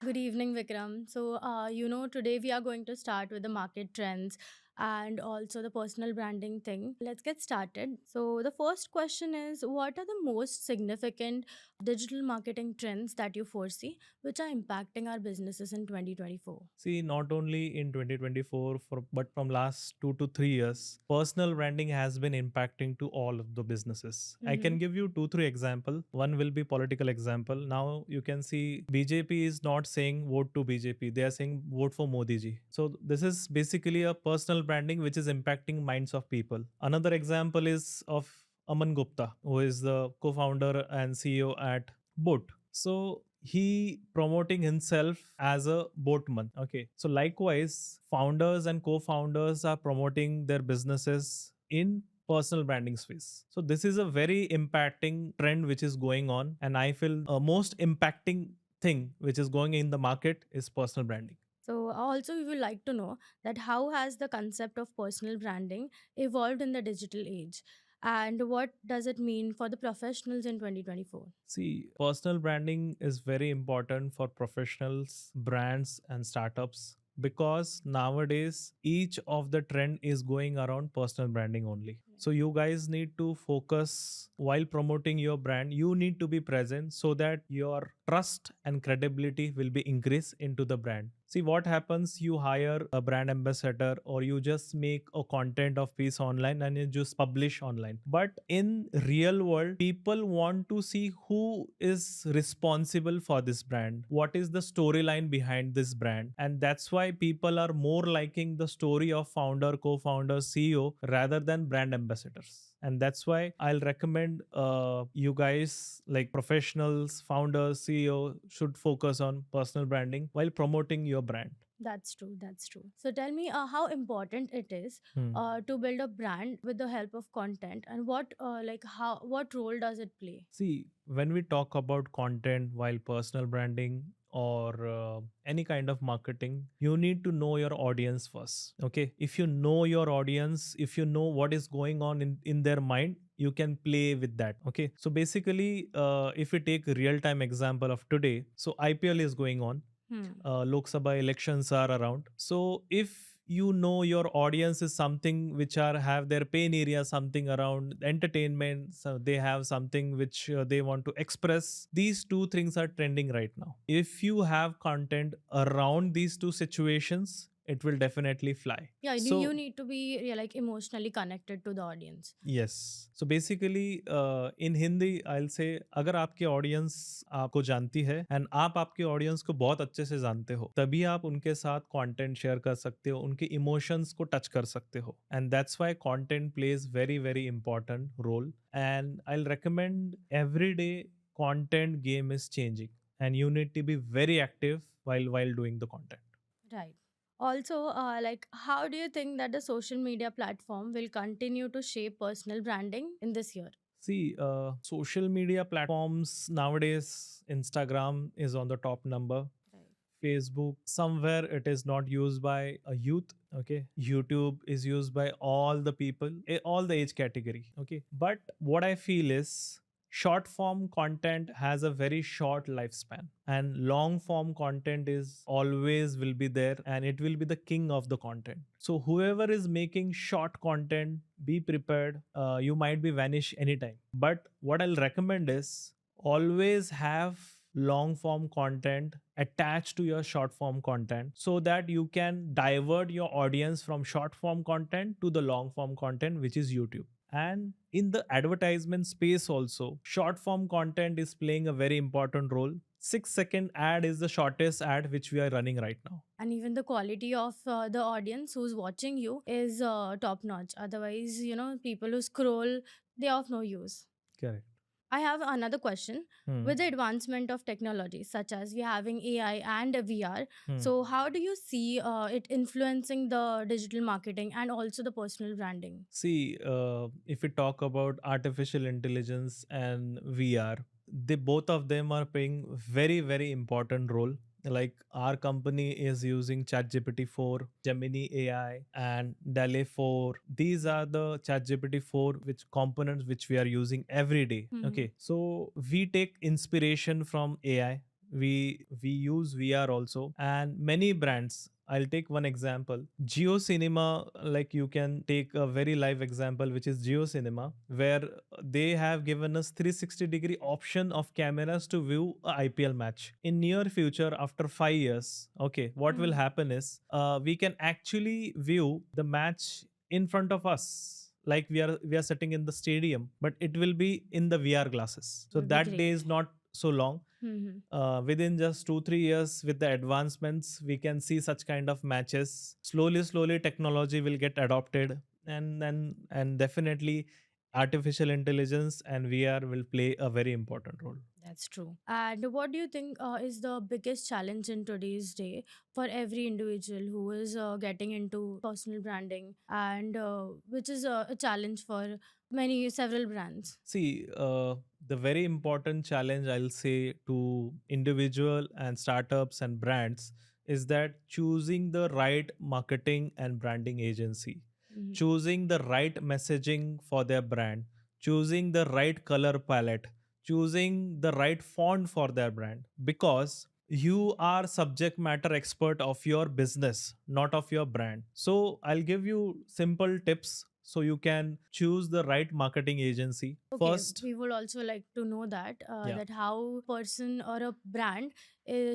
Good evening, Vikram. Today we are going to start with the market trends and also the personal branding thing. Let's get started. So, the first question is, what are the most significant digital marketing trends that you foresee which are impacting our businesses in 2024? See, not only in 2024, but from last 2 to 3 years, personal branding has been impacting to all of the businesses. I Mm-hmm. can give you 2, 3 example. One will be political example. Now you can see BJP is not saying vote to BJP; they are saying vote for Modi ji. So this is basically a personal branding which is impacting minds of people. Another example is of Aman Gupta, who is the co-founder and CEO at Boat. So he promoting himself as a boatman. Okay. So likewise, founders and co-founders are promoting their businesses in personal branding space. So this is a very impacting trend which is going on, and I feel most impacting thing which is going in the market is personal branding. So, also, we would like to know that how has the concept of personal branding evolved in the digital age, and what does it mean for the professionals in 2024? See, personal branding is very important for professionals, brands, and startups because nowadays each of the trend is going around personal branding only. So you guys need to focus while promoting your brand. You need to be present so that your trust and credibility will be increased into the brand. See what happens, you hire a brand ambassador or you just make a content of piece online and you just publish online. But in real world, people want to see who is responsible for this brand. What is the storyline behind this brand? And that's why people are more liking the story of founder, co-founder, CEO rather than brand ambassadors. And that's why I'll recommend you guys like professionals, founders, CEO should focus on personal branding while promoting your brand. That's true. That's true. So tell me how important it is Hmm. to build a brand with the help of content, and what role does it play? See, when we talk about content while personal branding or any kind of marketing, you need to know your audience first. Okay. If you know your audience, if you know what is going on in their mind, you can play with that. Okay. So basically, if we take a real time example of today, so IPL is going on, Hmm. Lok Sabha elections are around. So if you know your audience is something which are have their pain area something around entertainment, so they have something which they want to express, these two things are trending right now. If you have content around these two situations, it will definitely fly. Yeah, you So need to be like emotionally connected to the audience. Yes, so basically in Hindi I say, अगर आपके audience आपको जानती है and आप आपके audience को बहुत अच्छे से जानते हो, तभी आप उनके साथ कंटेंट शेयर कर सकते हो, उनके इमोशंस को टच कर सकते हो. And that's why content plays very very important role. And I recommend every day content game is changing and you need to be very active while doing the content. Right. Also, how do you think that the social media platform will continue to shape personal branding in this year? See, social media platforms nowadays, Instagram is on the top number. Right. Facebook, somewhere it is not used by a youth. Okay. YouTube is used by all the people, all the age category. Okay. But what I feel is short form content has a very short lifespan and long form content is always will be there and it will be the king of the content. So whoever is making short content, be prepared. You might be vanish anytime. But what I'll recommend is always have long form content attached to your short form content so that you can divert your audience from short form content to the long form content, which is YouTube. And in the advertisement space also, short form content is playing a very important role. 6-second ad is the shortest ad which we are running right now. And even the quality of the audience who's watching you is top notch. Otherwise, people who scroll, they're of no use. Correct. I have another question. Hmm. With the advancement of technology, such as we having AI and VR, Hmm. so how do you see it influencing the digital marketing and also the personal branding? See, if we talk about artificial intelligence and VR, they both of them are playing very very important role. Like our company is using ChatGPT 4, Gemini AI, and DALL-E 4. These are the ChatGPT 4 which components which we are using every day. Hmm. Okay, so we take inspiration from AI. we use VR also, and many brands. I'll take one example, Geo Cinema. Like, you can take a very live example, which is Geo Cinema, where they have given us 360-degree option of cameras to view a IPL match. In near future, after 5 years, okay, what will Mhm. happen is we can actually view the match in front of us, like we are sitting in the stadium, but it will be in the VR glasses. So Would be that day great. is not so long. Mhm. Within just 2-3 years, with the advancements, we can see such kind of matches. Slowly technology will get adopted, and definitely artificial intelligence and VR will play a very important role. That's true. And what do you think is the biggest challenge in today's day for every individual who is getting into personal branding, and which is a challenge for several brands? See, the very important challenge I'll say to individual and startups and brands is that choosing the right marketing and branding agency, Mhm. choosing the right messaging for their brand, choosing the right color palette, choosing the right font for their brand, because you are subject matter expert of your business, not of your brand. So I'll give you simple tips so you can choose the right marketing agency Okay, first. we would also like to know that Yeah. that how person or a brand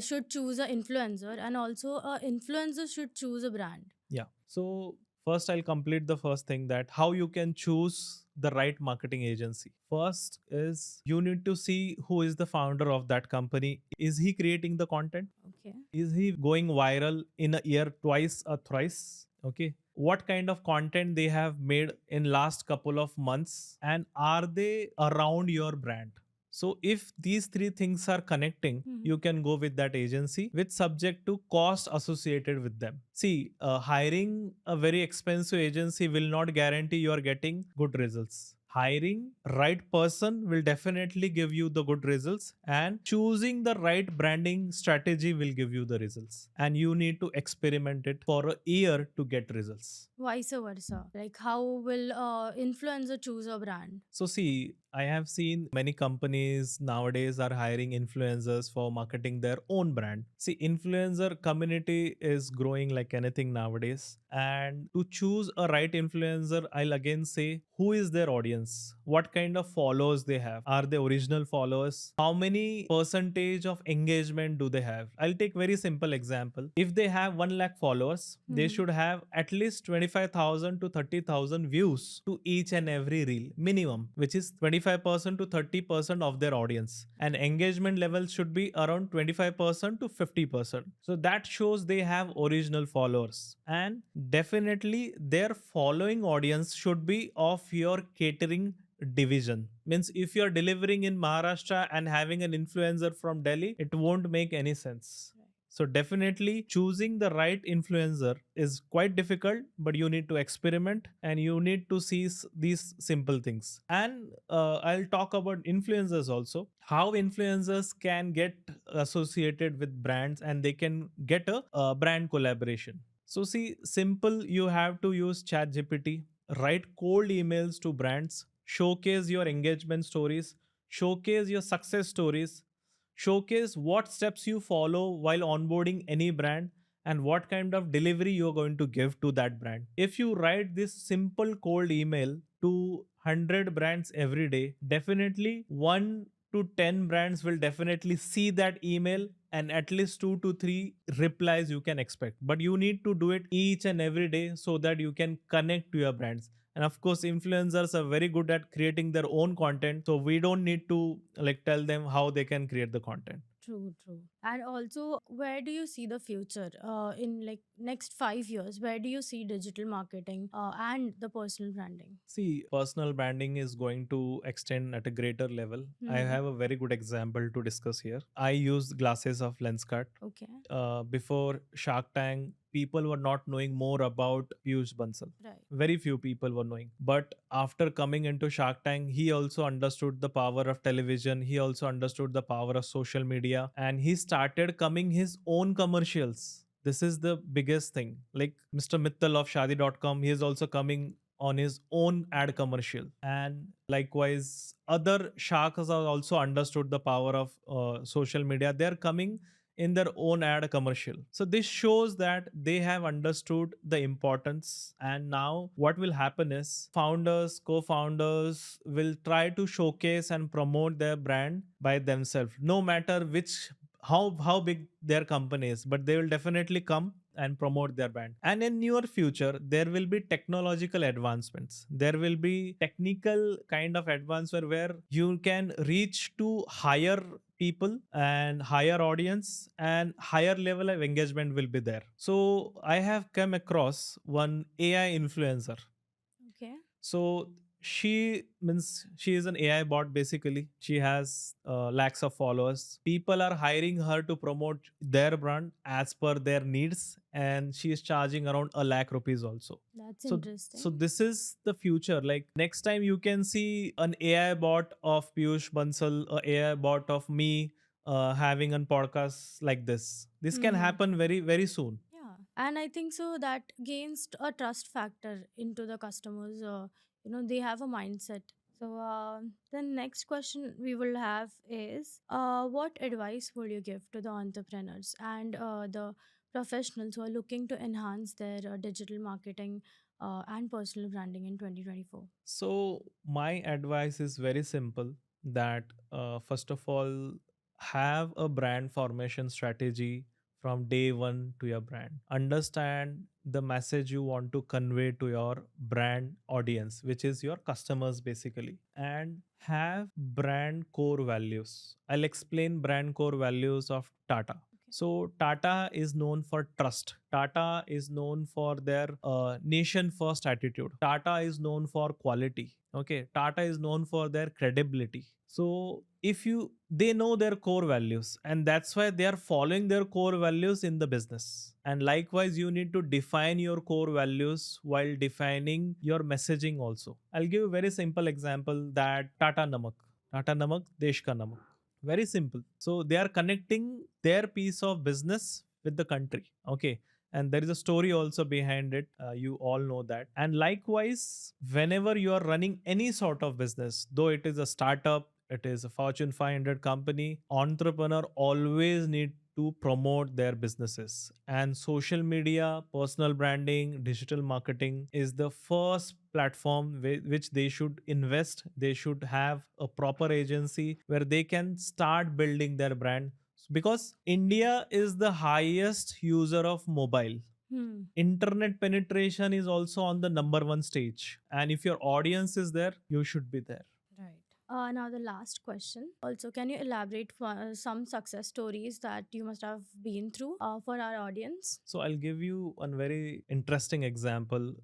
should choose an influencer, and also a influencer should choose a brand. Yeah. So first I'll complete the first thing, that how you can choose the right marketing agency. First is you need to see who is the founder of that company. Is he creating the content? Okay. Is he going viral in a year twice or thrice? Okay. What kind of content they have made in last couple of months, and are they around your brand? So if these three things are connecting, Mhm. you can go with that agency with subject to cost associated with them. See, hiring a very expensive agency will not guarantee you are getting good results. Hiring right person will definitely give you the good results, and choosing the right branding strategy will give you the results, and you need to experiment it for a year to get results. Vice versa. Like, how will influencer choose a brand? So see, I have seen many companies nowadays are hiring influencers for marketing their own brand. See, influencer community is growing like anything nowadays. And to choose a right influencer, I'll again say who is their audience? What kind of followers they have? Are they original followers? How many percentage of engagement do they have? I'll take very simple example. If they have 1 lakh followers, they Mhm. should have at least 25,000 to 30,000 views to each and every reel minimum, which is 25% to 30% of their audience, and engagement level should be around 25% to 50%. So that shows they have original followers, and definitely their following audience should be of your catering division. Means if you're delivering in Maharashtra and having an influencer from Delhi, it won't make any sense. So definitely choosing the right influencer is quite difficult, but you need to experiment and you need to see these simple things. And I'll talk about influencers also. How influencers can get associated with brands and they can get a brand collaboration. So see, simple, you have to use ChatGPT, write cold emails to brands, showcase your engagement stories, showcase your success stories, showcase what steps you follow while onboarding any brand, and what kind of delivery you're going to give to that brand. If you write this simple cold email to 100 brands every day, definitely 1 to 10 brands will definitely see that email, and at least 2 to 3 replies you can expect. But you need to do it each and every day so that you can connect to your brands. And of course, influencers are very good at creating their own content, so we don't need to like tell them how they can create the content. True, true. And also, where do you see the future in like next 5 years? Where do you see digital marketing and the personal branding? See, personal branding is going to extend at a greater level. I Hmm. have a very good example to discuss here. I used glasses of Lenskart. Okay. Before Shark Tank, people were not knowing more about Piyush Bansal. Right. Very few people were knowing. But after coming into Shark Tank, he also understood the power of television. He also understood the power of social media, and he started coming his own commercials. This is the biggest thing. Like Mr. Mittal of Shadi.com, he is also coming on his own ad commercial. And likewise, other sharks have also understood the power of social media. They're coming in their own ad commercial. So this shows that they have understood the importance. And now what will happen is founders, co-founders will try to showcase and promote their brand by themselves, no matter which how big their company is, but they will definitely come and promote their brand. And in near future, there will be technological advancements. There will be technical kind of advancement where you can reach to higher people and higher audience, and higher level of engagement will be there. So I have come across one AI influencer. Okay. So she is an AI bot basically. She has lakhs of followers. People are hiring her to promote their brand as per their needs, and she is charging around a lakh rupees also. That's So interesting. this is the future. Like next time you can see an AI bot of Piyush Bansal, a AI bot of me having a podcast like this. This can Hmm. happen very very soon. Yeah, and I think so that gains a trust factor into the customers. They have a mindset. So the next question we will have is, what advice would you give to the entrepreneurs and the professionals who are looking to enhance their digital marketing and personal branding in 2024? So my advice is very simple, that first of all, have a brand formation strategy from day one to your brand. Understand the message you want to convey to your brand audience, which is your customers basically, and have brand core values. I'll explain brand core values of Tata. So Tata is known for trust. Tata is known for their nation first attitude. Tata is known for quality. Okay. Tata is known for their credibility. So if you they know their core values, and that's why they are following their core values in the business. And likewise, you need to define your core values while defining your messaging also. I'll give a very simple example, that Tata Namak. Tata Namak, Desh ka Namak. Very simple. So they are connecting their piece of business with the country. Okay. And there is a story also behind it. You all know that. And likewise, whenever you are running any sort of business, though it is a startup, it is a Fortune 500 company, entrepreneur always need to promote their businesses. And social media, personal branding, digital marketing is the first platform which they should invest. They should have a proper agency where they can start building their brand, because India is the highest user of mobile. Hmm. Internet penetration is also on the number one stage. And if your audience is there, you should be there. Right. Now, the last question. Also, can you elaborate for some success stories that you must have been through for our audience? So I'll give you a very interesting example.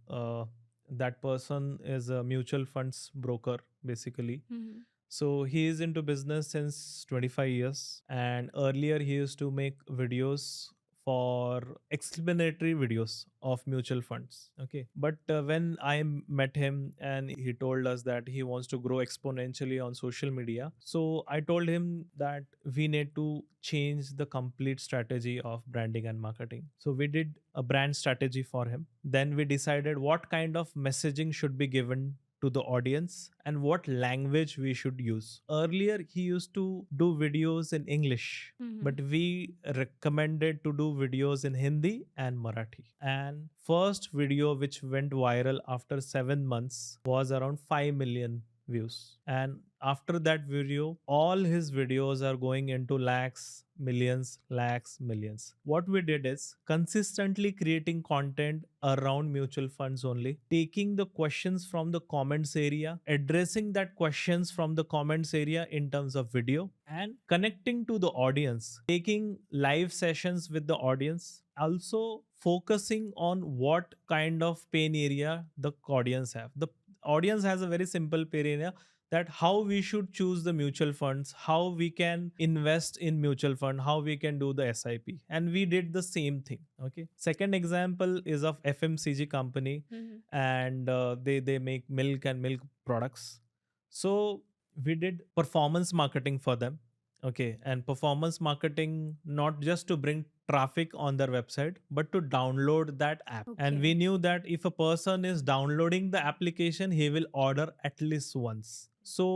That person is a mutual funds broker, basically. Mhm. So he is into business since 25 years, and earlier he used to make videos for explanatory videos of mutual funds. Okay. But when I met him and he told us that he wants to grow exponentially on social media, so I told him that we need to change the complete strategy of branding and marketing. So we did a brand strategy for him. Then we decided what kind of messaging should be given to the audience and what language we should use. Earlier, he used to do videos in English, Mhm. but we recommended to do videos in Hindi and Marathi. And first video which went viral after 7 months was around 5 million views. And after that video, all his videos are going into lakhs, millions, lakhs, millions. What we did is consistently creating content around mutual funds only, taking the questions from the comments area, addressing that questions from the comments area in terms of video, and connecting to the audience, taking live sessions with the audience, also focusing on what kind of pain area the audience have. The audience has a very simple pain area, that how we should choose the mutual funds, how we can invest in mutual fund, how we can do the SIP. And we did the same thing. Okay. Second example is of FMCG company, Mhm. and they make milk and milk products. So we did performance marketing for them. Okay, and performance marketing, not just to bring traffic on their website, but to download that app. And Okay. we knew that if a person is downloading the application, he will order at least once. So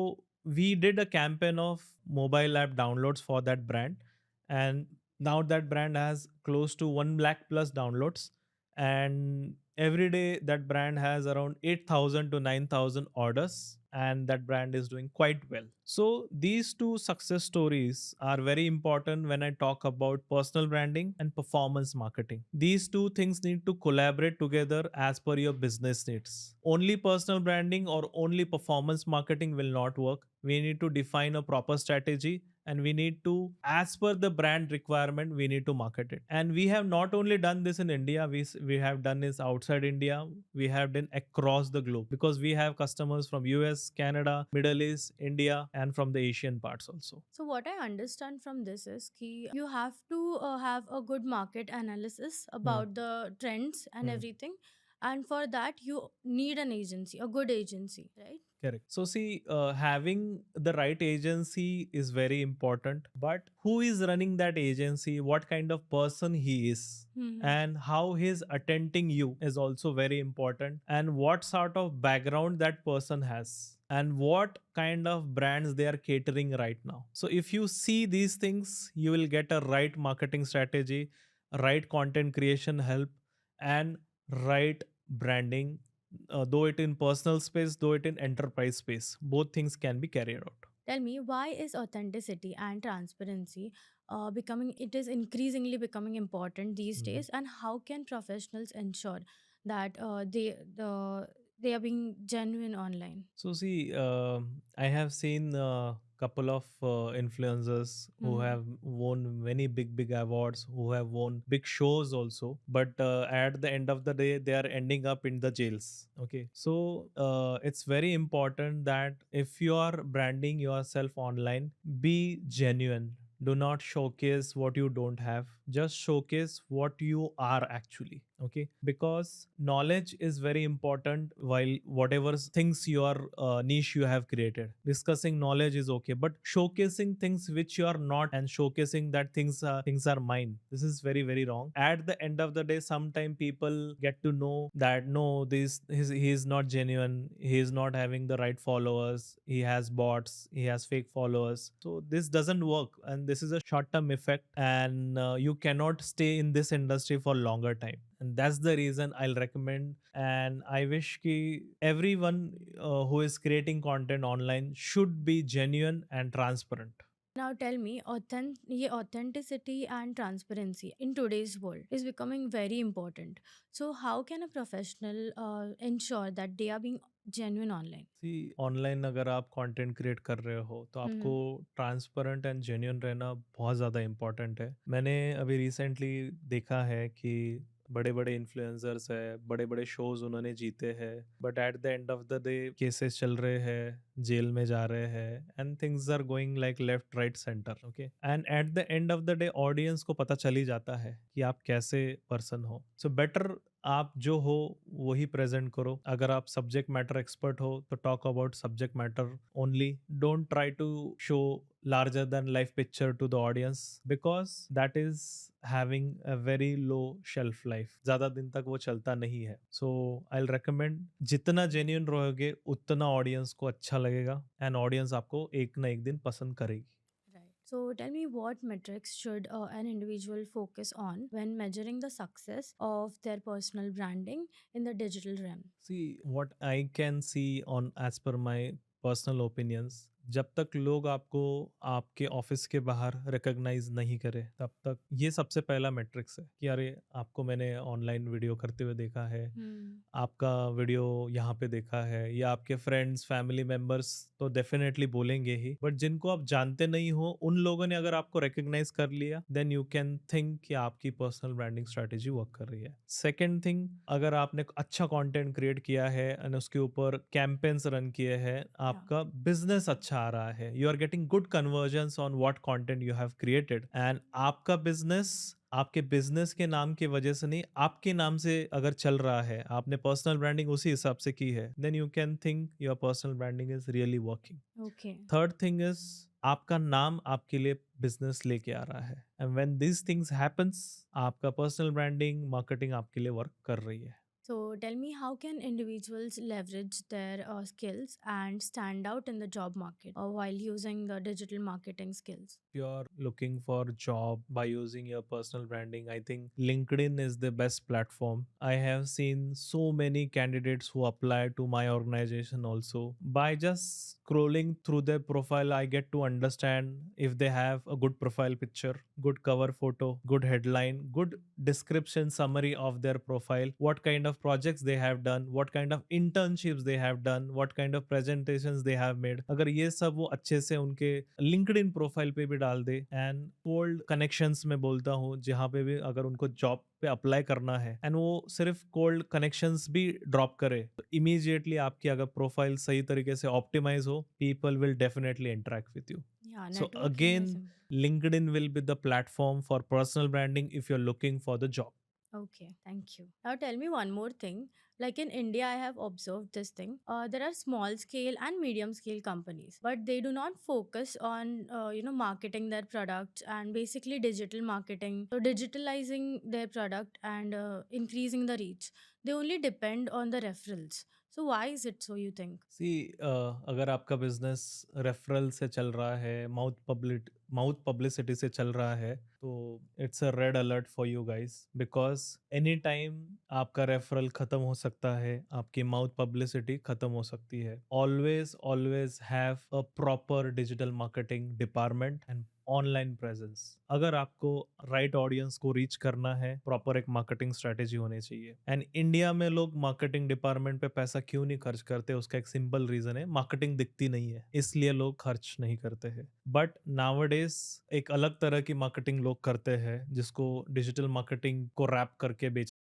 we did a campaign of mobile app downloads for that brand. And now that brand has close to 1 lakh plus downloads. And every day that brand has around 8,000 to 9,000 orders, and that brand is doing quite well. So these two success stories are very important when I talk about personal branding and performance marketing. These two things need to collaborate together as per your business needs. Only personal branding or only performance marketing will not work. We need to define a proper strategy, and we need to, as per the brand requirement, we need to market it. And we have not only done this in India, we have done this outside India. We have done across the globe, because we have customers from US, Canada, Middle East, India, and from the Asian parts also. So what I understand from this is कि you have to have a good market analysis Hmm. about the trends and Hmm. everything, and for that you need an agency, a good agency, right? Correct. So, see, having the right agency is very important. But who is running that agency? What kind of person he is? Hmm. And how he's attending you is also very important. And what sort of background that person has. And what kind of brands they are catering right now. So, if you see these things, you will get a right marketing strategy, right content creation help, and right branding, though it in personal space, though it in enterprise space, both things can be carried out. Tell me, why is authenticity and transparency becoming, it is increasingly becoming important these Mhm. days, and how can professionals ensure that they are being genuine online? So see, I have seen a couple of influencers who Hmm. have won many big awards, who have won big shows also. But at the end of the day, they are ending up in the jails. Okay, so it's very important that if you are branding yourself online, be genuine. Do not showcase what you don't have. Just showcase what you are actually. Okay, because knowledge is very important while whatever things your niche you have created. Discussing knowledge is okay, but showcasing things which you are not and showcasing that things are mine, this is very wrong. At the end of the day, sometime people get to know that no, he is not genuine, he is not having the right followers, he has bots, he has fake followers. So this doesn't work, and this is a short term effect, and you cannot stay in this industry for longer time. And that's the reason I'll recommend, and I wish ki everyone who is creating content online should be genuine and transparent. Now tell me, ये authenticity and transparency in today's world is becoming very important. So how can a professional ensure that they are being genuine online? See online अगर आप content create कर रहे हो तो आपको Hmm. Transparent and genuine रहना बहुत ज़्यादा इम्पोर्टेंट है. मैंने अभी रिसेंटली देखा है कि बड़े बड़े इन्फ्लुएंसर्स है, बड़े बड़े शोज उन्होंने जीते हैं, but at the end of the day cases चल रहे हैं, जेल में जा रहे हैं, and things are going like left right centre. Okay, and at the end of the day audience को पता चल ही जाता है कि आप कैसे पर्सन हो. सो बेटर आप जो हो वही प्रेजेंट करो. अगर आप सब्जेक्ट मैटर एक्सपर्ट हो तो talk about subject matter only. Don't try to show larger than life picture to the audience, because that is having a very low shelf life. ज़्यादा दिन तक वो चलता नहीं है. So I'll recommend, जितना genuine रहोगे उतना audience को अच्छा लगेगा, and audience आपको एक ना एक दिन पसंद करेगी. Right. So tell me, what metrics should an individual focus on when measuring the success of their personal branding in the digital realm? See, what I can see on as per my personal opinions, जब तक लोग आपको आपके office के बाहर recognise नहीं करे, तब तक ये सबसे पहला मैट्रिक्स है कि अरे आपको मैंने ऑनलाइन वीडियो करते हुए देखा है, Hmm. आपका वीडियो यहाँ पे देखा है, या आपके फ्रेंड्स फैमिली मेंबर्स तो डेफिनेटली बोलेंगे ही, बट जिनको आप जानते नहीं हो उन लोगों ने अगर आपको रिकॉग्नाइज कर लिया, देन यू कैन थिंक कि आपकी पर्सनल ब्रांडिंग स्ट्रेटेजी वर्क कर रही है. सेकेंड थिंग, अगर आपने अच्छा कंटेंट क्रिएट किया है एंड उसके ऊपर कैंपेन्स रन किए हैं, Yeah. आपका बिजनेस अच्छा आ रहा है, you are getting good conversions on what content you have created, and आपका बिजनेस आपके बिजनेस के नाम की वजह से नहीं, आपके नाम से अगर चल रहा है, आपने पर्सनल ब्रांडिंग उसी हिसाब से की है, then you can think your personal branding is really working. Okay. Third thing is, आपका नाम आपके लिए बिजनेस लेके आ रहा है, and when this things happens, आपका पर्सनल ब्रांडिंग मार्केटिंग आपके लिए वर्क कर रही है. So tell me, how can individuals leverage their skills and stand out in the job market while using the digital marketing skills? You're looking for job by using your personal branding, I think LinkedIn is the best platform. I have seen so many candidates who apply to my organization also. By just scrolling through their profile, I get to understand if they have a good profile picture, good cover photo, good headline, good description summary of their profile, what kind of projects they have done, what kind of internships they have done, what kind of presentations they have made. अगर ये सब वो अच्छे से उनके LinkedIn profile पे भी डाल दे, एंड कोल्ड कनेक्शंस में बोलता हूँ जहाँ पे भी अगर उनको जॉब पे अप्लाई करना है, एंड वो सिर्फ कोल्ड कनेक्शंस भी ड्रॉप करे, तो इमीडिएटली आपकी अगर प्रोफाइल सही तरीके से ऑप्टिमाइज हो, people will definitely interact with you. Yeah, So networking again, is LinkedIn will be the platform for personal branding if you're looking for the job. okay. Thank you. Now tell me one more thing. Like in India, I have observed this thing. There are small scale and medium scale companies, but they do not focus on marketing their products and basically digital marketing. So digitalizing their product and increasing the reach. They only depend on the referrals. So why is it so? You think? सी, अगर आपका business referral से चल रहा है, mouth publicity से चल रहा है, तो it's a red alert for you guys, because any time आपका रेफरल खत्म हो सकता है, आपकी माउथ पब्लिसिटी खत्म हो सकती है. Always always have a proper digital marketing department and online presence. अगर आपको राइट ऑडियंस को रीच करना है, प्रॉपर एक मार्केटिंग स्ट्रेटेजी होनी चाहिए. एंड इंडिया में लोग मार्केटिंग डिपार्टमेंट पे पैसा क्यों नहीं खर्च करते, उसका एक सिंपल रीजन है, मार्केटिंग दिखती नहीं है, इसलिए लोग खर्च नहीं करते हैं. बट नाउअडेज एक अलग तरह की मार्केटिंग लोग करते हैं, जिसको डिजिटल मार्केटिंग को रैप करके बेच